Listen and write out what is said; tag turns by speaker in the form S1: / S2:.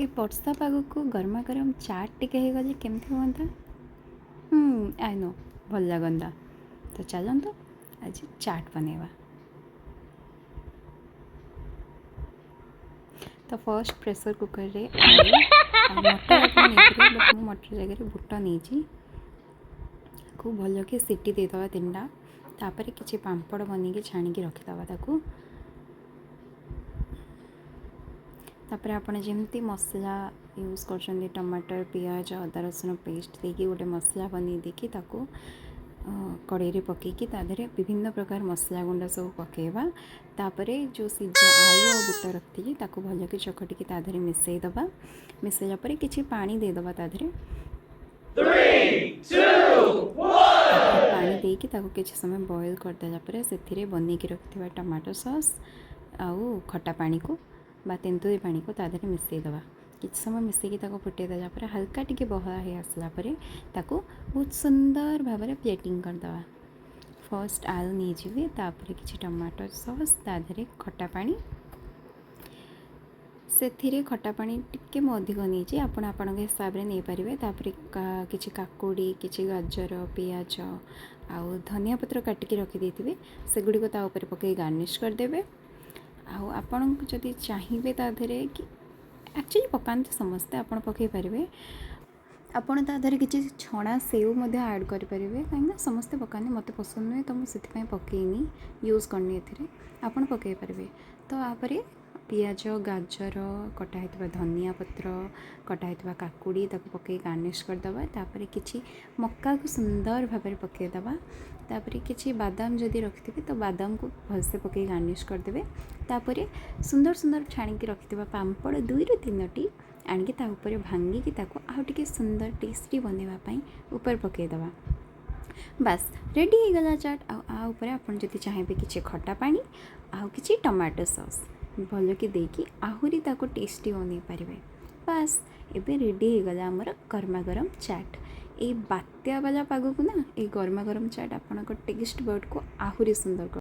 S1: ए वर्षा पाग को गरमा गरम चाट टिके गले केमती हाँ। आई नो भल लगंदा। तो चलते आज चाट बनवा। तो फर्स्ट प्रेशर कुकर रे मटर बट मु मटर जगह बुट नहीं को भल के सीटी देदवा 3टा। तापर किसी पापड़ बन छाणी रखीदवा ताकू। तापर आपण जमती मसला यूज कर टमाटर पियाज अदा रसुण पेस्ट देकी गोटे मसला बन देकी ताकू कड़े रे पकईकी ताधरे विभिन्न प्रकार मसला गुंडा सब पकेबा। तापरे जो सीझा आलू और बुट रखी ताकू भल के चकटिकी ताधरे मिसईदबा। मिसैला परे किछि पानी देदबा ताधरे
S2: 3, 2, 1
S1: पानी देकी ताकू किछि समय बॉईल करदेला परे सेथिरे बनेकी रखिथिबा टमाटो सॉस आउ खट्टा पानी को बा तेंतुरी पानी को ताधरे मिसईदबा। किछ समय मिसेकी ताको फुटे देला परे हल्का टिके बहला हे आसला परे ताको बहुत सुंदर भाव में प्लेटिंग करदवा। फर्स्ट आलू नहीं जीवे तापरे किछि टमाटो सॉस ताधरे खट्टा पानी से खट्टा पानी टिके मो अधिक नहीं आपण आपण हिसाब से नहीं पारे। तापरे किछि काकुड़ी किछि गाजर पियाज आउ धनिया पत्र काटिकी रखी देथिबे सेगुडी को ता ऊपर पके गार्निश कर देबे। आउ आपण जदि चाहिए ताधरे कि एक्चुअली पकाते समस्ते आप पकई पारे। आपड़ ताधर किसी छणा सेव ऐड करेंगे कहीं समस्ते पकाते मत पसंद नुहे तो मुझे पकईनी यूज करनी एथिरे आपड़ पकई पारे। तो आपरे पियाज गाजर कटा धनिया पत्र कटा काकुड़ी ताको पकई गार्निश करदबा। तापर किछि मक्का को सुंदर भाव में पकईदबा। तापर किछि बादाम जदि रखिथे तो बादाम को भलसे पकई गार्निश करदेबे। तापर सुंदर सुंदर छाणिकी रखिथिबा पांपड़ 2 ରୁ 3टी आनिकी ता ऊपर भांगिकी ताको आउ टिके सुंदर टेस्टी बनवा पाई ऊपर पकईदबा। बस रेडी हो गला चाट। आ ऊपर आपन जदि चाहिए किछि खट्टा पानी आउ किछि टमाटो सॉस भल के देकी आहुरी ताको टेस्टी बनई पारे। बस एबे रेडी हो गला हमर गरमा गरम चाट। ए बात्या वाला पाग को ना ए गरमा गरम चाट आपन टेस्ट बर्ड को आहुरी सुंदर कर